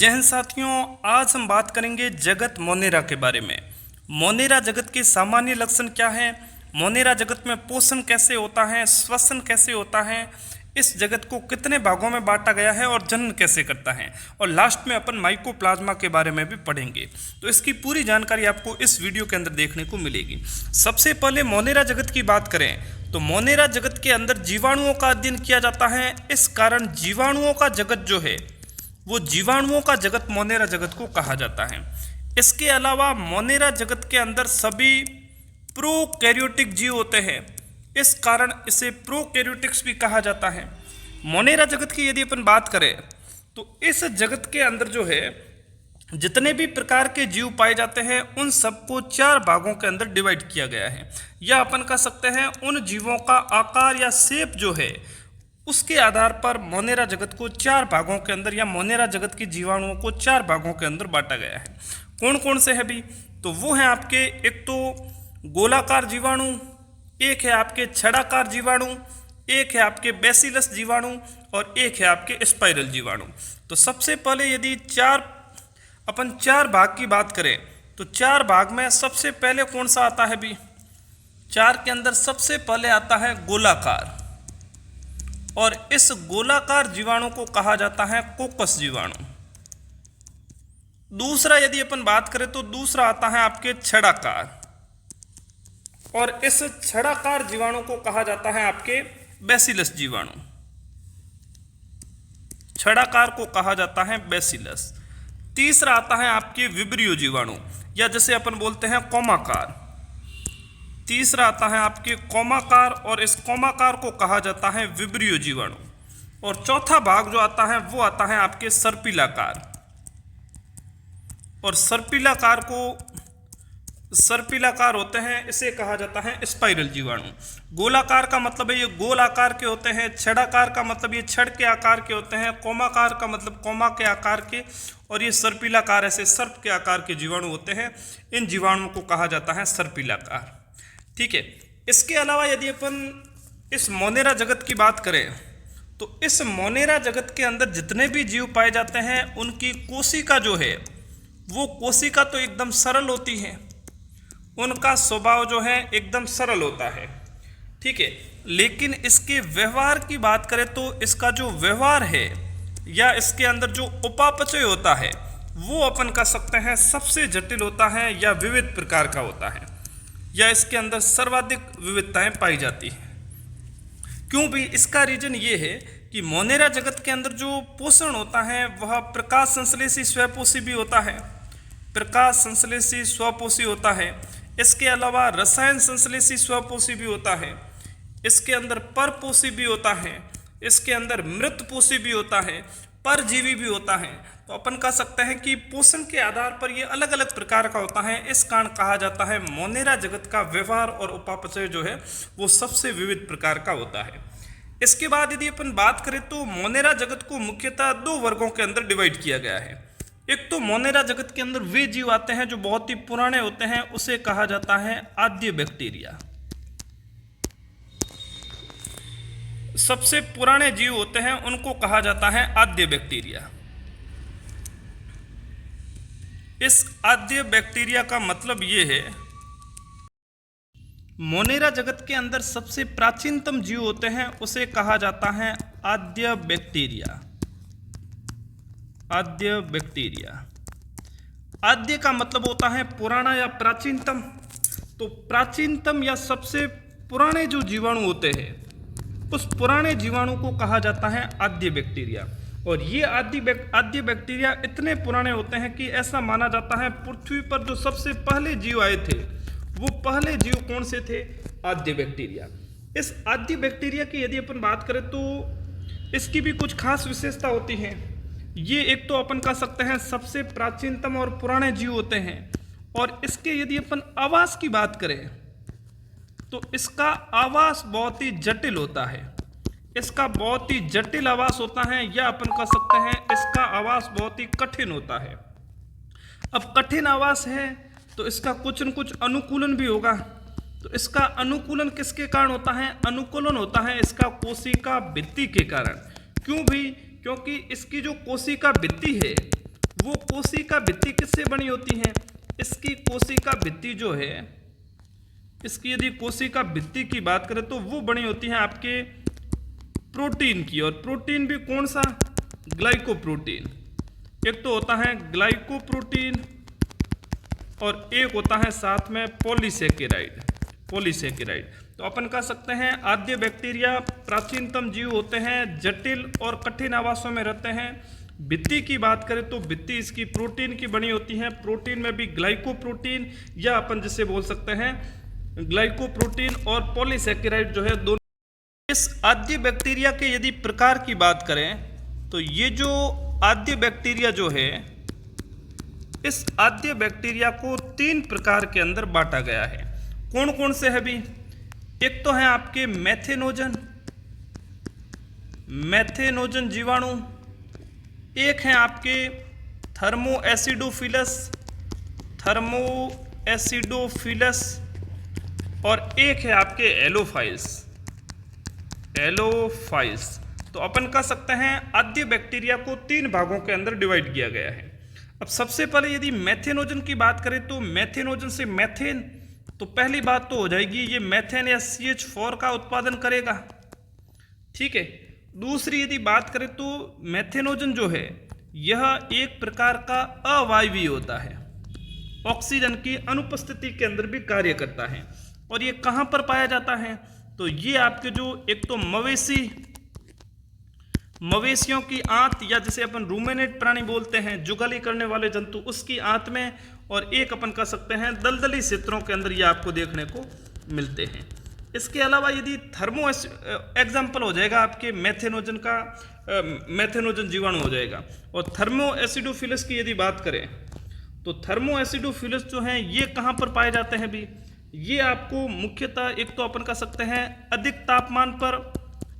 जय हिंद साथियों, आज हम बात करेंगे जगत मोनेरा के बारे में। मोनेरा जगत के सामान्य लक्षण क्या है, मोनेरा जगत में पोषण कैसे होता है, श्वसन कैसे होता है, इस जगत को कितने भागों में बांटा गया है और जनन कैसे करता है, और लास्ट में अपन माइकोप्लाज्मा के बारे में भी पढ़ेंगे। तो इसकी पूरी जानकारी आपको इस वीडियो के अंदर देखने को मिलेगी। सबसे पहले मोनेरा जगत की बात करें तो मोनेरा जगत के अंदर जीवाणुओं का अध्ययन किया जाता है। इस कारण जीवाणुओं का जगत जो है वो जीवाणुओं का जगत मोनेरा जगत को कहा जाता है। इसके अलावा मोनेरा जगत के अंदर सभी प्रोकैरियोटिक जीव होते हैं, इस कारण इसे प्रोकैरियोटिक्स भी कहा जाता है। मोनेरा जगत की यदि अपन बात करें तो इस जगत के अंदर जो है जितने भी प्रकार के जीव पाए जाते हैं उन सबको 4 भागों के अंदर डिवाइड किया गया है, या अपन कह सकते हैं उन जीवों का आकार या शेप जो है उसके आधार पर मोनेरा जगत को 4 भागों के अंदर या मोनेरा जगत की जीवाणुओं को 4 भागों के अंदर बांटा गया है। कौन कौन से है भी, तो वो है आपके एक तो गोलाकार जीवाणु, एक है आपके छड़ाकार जीवाणु, एक है आपके बैसिलस जीवाणु और एक है आपके स्पाइरल जीवाणु। तो सबसे पहले यदि अपन 4 भाग की बात करें तो 4 भाग में सबसे पहले कौन सा आता है भी, 4 के अंदर सबसे पहले आता है गोलाकार, और इस गोलाकार जीवाणु को कहा जाता है कोकस जीवाणु। दूसरा यदि अपन बात करें तो दूसरा आता है आपके छड़ाकार, और इस छड़ाकार जीवाणु को कहा जाता है आपके बैसिलस जीवाणु। छड़ाकार को कहा जाता है बैसिलस। तीसरा आता है आपके विब्रियो जीवाणु, या जैसे अपन बोलते हैं कौमाकार। तीसरा आता है आपके कौमाकार, और इस कौमाकार को कहा जाता है विब्रियो जीवाणु। और चौथा भाग जो आता है वो आता है आपके सर्पिलाकार, और सर्पिलाकार होते हैं, इसे कहा जाता है स्पाइरल जीवाणु। गोलाकार का मतलब है ये गोल आकार के होते हैं, छड़ाकार का मतलब ये छड़ के आकार के होते हैं, कौमाकार का मतलब कौमा के आकार के, और ये सर्पिलाकार ऐसे सर्प के आकार के जीवाणु होते हैं। इन जीवाणुओं को कहा जाता है सर्पिलाकार। ठीक है। इसके अलावा यदि अपन इस मोनेरा जगत की बात करें तो इस मोनेरा जगत के अंदर जितने भी जीव पाए जाते हैं उनकी कोशिका जो है वो कोशिका तो एकदम सरल होती है, उनका स्वभाव जो है एकदम सरल होता है। ठीक है। लेकिन इसके व्यवहार की बात करें तो इसका जो व्यवहार है या इसके अंदर जो उपापचय होता है वो अपन कह सकते हैं सबसे जटिल होता है या विविध प्रकार का होता है, या इसके अंदर सर्वाधिक विविधताएं पाई जाती हैं। क्यों भी, इसका रीजन ये है कि मोनेरा जगत के अंदर जो पोषण होता है वह प्रकाश संश्लेषी स्वपोषी भी होता है, प्रकाश संश्लेषी स्वपोषी होता है। इसके अलावा रसायन संश्लेषी स्वपोषी भी होता है, इसके अंदर परपोषी भी होता है, इसके अंदर मृतपोषी भी होता है, परजीवी भी होता है। तो अपन कह सकते हैं कि पोषण के आधार पर ये अलग अलग प्रकार का होता है। इस कारण कहा जाता है मोनेरा जगत का व्यवहार और उपापचय जो है वो सबसे विविध प्रकार का होता है। इसके बाद यदि अपन बात करें तो मोनेरा जगत को मुख्यतः 2 वर्गों के अंदर डिवाइड किया गया है। एक तो मोनेरा जगत के अंदर वे जीव आते हैं जो बहुत ही पुराने होते हैं, उसे कहा जाता है आद्य बैक्टीरिया। सबसे पुराने जीव होते हैं उनको कहा जाता है आद्य बैक्टीरिया। इस आद्य बैक्टीरिया का मतलब ये है, मोनेरा जगत के अंदर सबसे प्राचीनतम जीव होते हैं उसे कहा जाता है आद्य बैक्टीरिया। आद्य बैक्टीरिया, आद्य का मतलब होता है पुराना या प्राचीनतम। तो प्राचीनतम या सबसे पुराने जो जीवाणु होते हैं उस पुराने जीवाणु को कहा जाता है आद्य बैक्टीरिया। और ये आद्य बैक्टीरिया इतने पुराने होते हैं कि ऐसा माना जाता है पृथ्वी पर जो सबसे पहले जीव आए थे वो पहले जीव कौन से थे, आद्य बैक्टीरिया। इस आद्य बैक्टीरिया की यदि अपन बात करें तो इसकी भी कुछ खास विशेषता होती हैं। ये एक तो अपन कह सकते हैं सबसे प्राचीनतम और पुराने जीव होते हैं, और इसके यदि अपन आवास की बात करें तो इसका आवास बहुत ही जटिल होता है। इसका बहुत ही जटिल आवास होता है, या अपन कह सकते हैं इसका आवास बहुत ही कठिन होता है। अब कठिन आवास है तो इसका कुछ न कुछ अनुकूलन भी होगा। तो इसका अनुकूलन किसके कारण होता है, अनुकूलन होता है इसका कोशिका भित्ति के कारण। क्यों भी, क्योंकि इसकी जो कोशिका भित्ति है कोशिका भित्ति किससे बनी होती है? इसकी कोशिका भित्ति जो है, इसकी यदि कोशिका भित्ति की बात करें तो वो बनी होती है आपके प्रोटीन की। और प्रोटीन भी कौन सा? ग्लाइकोप्रोटीन। एक तो होता है ग्लाइकोप्रोटीन और एक होता है साथ में पॉलीसेकेराइड। तो अपन कह सकते हैं आद्य बैक्टीरिया प्राचीनतम जीव होते हैं, जटिल और कठिन आवासों में रहते हैं। भित्ति की बात करें तो भित्ति इसकी प्रोटीन की बनी होती है। प्रोटीन में भी ग्लाइकोप्रोटीन या अपन जिसे बोल सकते हैं ग्लाइकोप्रोटीन और पॉलीसेकेराइड जो है दोनों। इस आद्य बैक्टीरिया के यदि प्रकार की बात करें तो ये जो आद्य बैक्टीरिया जो है, इस आद्य बैक्टीरिया को 3 प्रकार के अंदर बांटा गया है। कौन कौन से है भी? एक तो है आपके मैथेनोजन जीवाणु, एक है आपके थर्मोएसिडोफिलस और एक है आपके एलोफाइल्स। तो अपन कह सकते हैं आद्य बैक्टीरिया को 3 भागों के अंदर डिवाइड किया गया है। अब सबसे पहले यदि मैथेनोजन की बात करें तो मैथेनोजन से मैथेन, तो पहली बात तो हो जाएगी ये मैथेन या CH4 का उत्पादन करेगा, ठीक है। दूसरी यदि बात करें तो मैथेनोजन जो है यह एक प्रकार का अवायवीय होता है, ऑक्सीजन की अनुपस्थिति के अंदर भी कार्य करता है। और ये कहाँ पर पाया जाता है? तो ये आपके जो एक तो मवेशियों की आंत या जिसे अपन रूमेनेट प्राणी बोलते हैं, जुगाली करने वाले जंतु, उसकी आंत में, और एक अपन कह सकते हैं दलदली क्षेत्रों के अंदर ये आपको देखने को मिलते हैं। इसके अलावा यदि एग्जाम्पल हो जाएगा आपके मैथेनोजन का, मैथेनोजन जीवाणु हो जाएगा। और थर्मोएसिडोफिलस की यदि बात करें तो थर्मोएसिडोफिलस जो हैं ये कहाँ पर पाए जाते हैं भी? ये आपको मुख्यतः एक तो अपन कह सकते हैं अधिक तापमान पर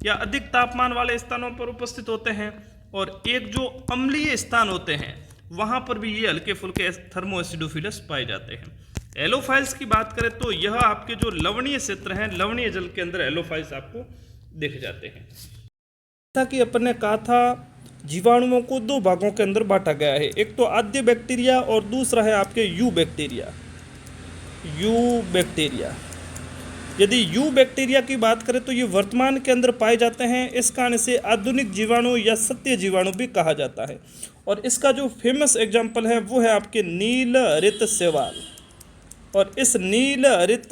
या अधिक तापमान वाले स्थानों पर उपस्थित होते हैं, और एक जो अम्लीय स्थान होते हैं वहाँ पर भी ये हल्के फुल्के थर्मोएसिडोफिलस पाए जाते हैं। एलोफाइल्स की बात करें तो यह आपके जो लवणीय क्षेत्र हैं, लवणीय जल के अंदर एलोफाइल्स आपको दिख जाते हैं। जैसा कि अपन ने कहा था जीवाणुओं को 2 भागों के अंदर बांटा गया है, एक तो आद्य बैक्टीरिया और दूसरा है आपके यू बैक्टीरिया। यदि यू बैक्टीरिया की बात करें तो ये वर्तमान के अंदर पाए जाते हैं, इस कारण से आधुनिक जीवाणु या सत्य जीवाणु भी कहा जाता है। और इसका जो फेमस एग्जाम्पल है वो है आपके नील हरित शैवाल, और इस नील हरित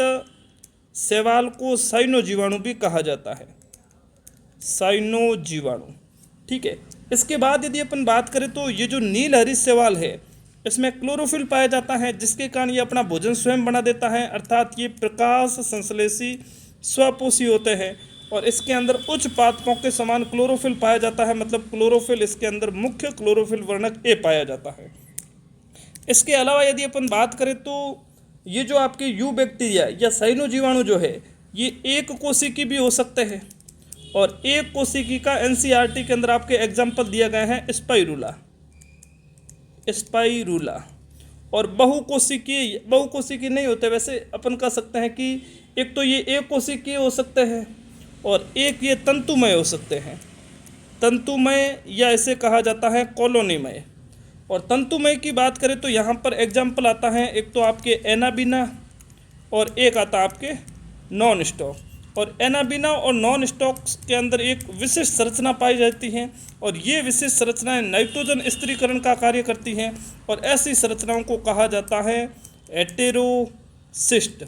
शैवाल को साइनो जीवाणु भी कहा जाता है, साइनो जीवाणु, ठीक है। इसके बाद यदि अपन बात करें तो ये जो नील हरित शैवाल है इसमें क्लोरोफिल पाया जाता है, जिसके कारण ये अपना भोजन स्वयं बना देता है, अर्थात ये प्रकाश संश्लेषी स्वपोषी होते हैं। और इसके अंदर उच्च पादपों के समान क्लोरोफिल पाया जाता है, मतलब क्लोरोफिल इसके अंदर मुख्य क्लोरोफिल वर्णक ए पाया जाता है। इसके अलावा यदि अपन बात करें तो ये जो आपके यू बैक्टीरिया या साइनो जीवाणु जो है ये एक कोशिकी भी हो सकते हैं, और एक कोशिकी का NCERT के अंदर आपके एग्जाम्पल दिया गया है स्पाइरूला। और बहुकोशिकीय नहीं होते, वैसे अपन कह सकते हैं कि एक तो ये एक कोशिकीय हो सकते हैं और एक ये तंतुमय हो सकते हैं, तंतुमय या इसे कहा जाता है कॉलोनीमय। और तंतुमय की बात करें तो यहाँ पर एग्जाम्पल आता है एक तो आपके एनाबीना और एक आता है आपके नॉन स्टॉक। और एनाबीना और नॉन स्टॉक्स के अंदर एक विशिष्ट संरचना पाई जाती है, और ये विशिष्ट संरचनाएं नाइट्रोजन स्थिरीकरण का कार्य करती हैं, और ऐसी संरचनाओं को कहा जाता है हेटेरोसिस्ट,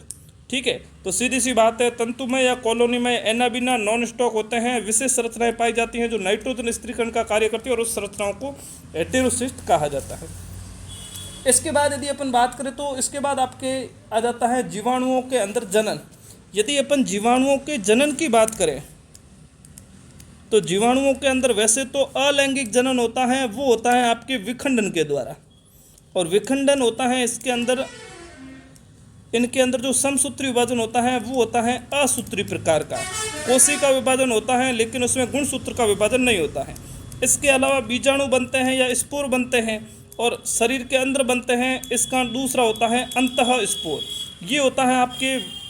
ठीक है। तो सीधी सी बात है, तंतुमय या कॉलोनी में एनाबीना नॉन स्टॉक होते हैं, विशेष संरचनाएं पाई जाती हैं जो नाइट्रोजन स्थिरीकरण का कार्य करती है, और उस संरचनाओं को हेटेरोसिस्ट कहा जाता है। इसके बाद यदि अपन बात करें तो इसके बाद आपके आ जाता है जीवाणुओं के अंदर जनन। यदि अपन जीवाणुओं के जनन की बात करें तो जीवाणुओं के अंदर वैसे तो अलैंगिक जनन होता है, वो होता है आपके विखंडन के द्वारा, और विखंडन होता है इसके अंदर, इनके अंदर जो समसूत्री विभाजन होता है वो होता है असूत्री प्रकार का। कोशिका विभाजन होता है लेकिन उसमें गुणसूत्र का विभाजन नहीं होता है। इसके अलावा बीजाणु बनते हैं या स्पोर बनते हैं और शरीर के अंदर बनते हैं। इसका दूसरा होता है अंतः स्पोर, ये होता है आपके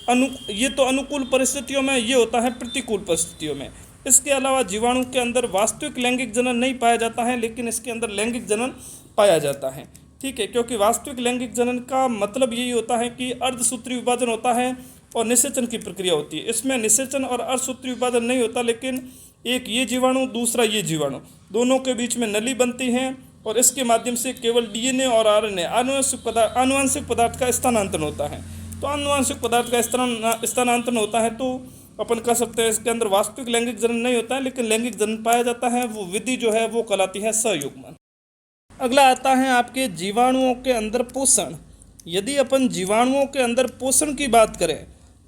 ये तो अनुकूल परिस्थितियों में, ये होता है प्रतिकूल परिस्थितियों में। इसके अलावा जीवाणु के अंदर वास्तविक लैंगिक जनन नहीं पाया जाता है, लेकिन इसके अंदर लैंगिक जनन पाया जाता है। ठीक है, क्योंकि वास्तविक लैंगिक जनन का मतलब यही होता है कि अर्धसूत्री विभाजन होता है और निषेचन की प्रक्रिया होती है। इसमें निषेचन और अर्धसूत्री विभाजन नहीं होता, लेकिन एक ये जीवाणु दूसरा ये जीवाणु दोनों के बीच में नली बनती है और इसके माध्यम से केवल डीएनए और आरएनए आनुवंशिक पदार्थ का स्थानांतरण होता है। तो आनुवंशिक पदार्थ का स्थानांतरण होता है, तो अपन कह सकते हैं इसके अंदर वास्तविक लैंगिक जनन नहीं होता है, लेकिन लैंगिक जनन पाया जाता है। वो विधि जो है वो कहलाती है सयुग्मन। अगला आता है आपके जीवाणुओं के अंदर पोषण। यदि अपन जीवाणुओं के अंदर पोषण की बात करें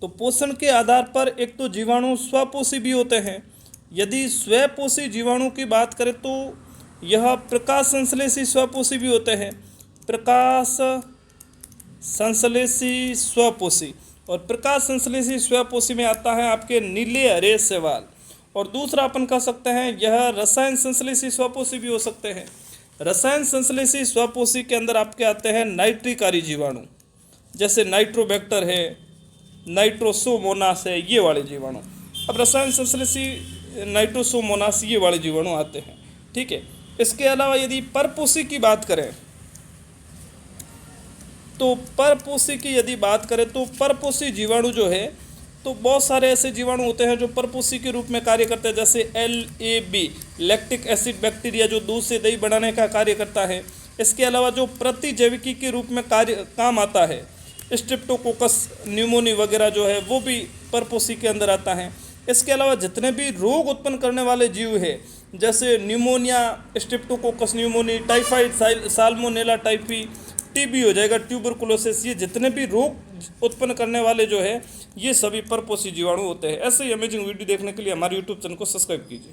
तो पोषण के आधार पर एक तो जीवाणु स्वपोषी भी होते हैं। यदि स्वपोषी जीवाणु की बात करें तो यह प्रकाश संश्लेषी स्वपोषी भी होते हैं। प्रकाश संश्लेषी स्वपोषी, और प्रकाश संश्लेषी स्वपोषी में आता है आपके नीले हरे शैवाल। और दूसरा अपन कह सकते हैं यह रसायन संश्लेषी स्वपोषी भी हो सकते हैं। रसायन संश्लेषी स्वपोषी के अंदर आपके आते हैं नाइट्रिकारी जीवाणु, जैसे नाइट्रोबैक्टर है, नाइट्रोसोमोनास है, ये वाले जीवाणु। अब रसायन संश्लेषी नाइट्रोसोमोनास ये वाले जीवाणु आते हैं। ठीक है, इसके अलावा यदि परपोषी की बात करें तो परपोषी की यदि बात करें तो परपोषी जीवाणु जो है तो बहुत सारे ऐसे जीवाणु होते हैं जो परपोषी के रूप में कार्य करते हैं, जैसे LAB लैक्टिक एसिड बैक्टीरिया जो दूध से दही बनाने का कार्य करता है। इसके अलावा जो प्रतिजैविकी के रूप में काम आता है, स्ट्रेप्टोकोकस न्यूमोनी वगैरह जो है वो भी परपोषी के अंदर आता है। इसके अलावा जितने भी रोग उत्पन्न करने वाले जीव है, जैसे pneumonia, Streptococcus pneumoniae, typhoid, salmonella typhi, TB हो जाएगा, ट्यूबरकुलोसिस, ये जितने भी रोग उत्पन्न करने वाले जो है ये सभी परपोषी जीवाणु होते हैं। ऐसे ही अमेजिंग वीडियो देखने के लिए हमारे यूट्यूब चैनल को सब्सक्राइब कीजिए।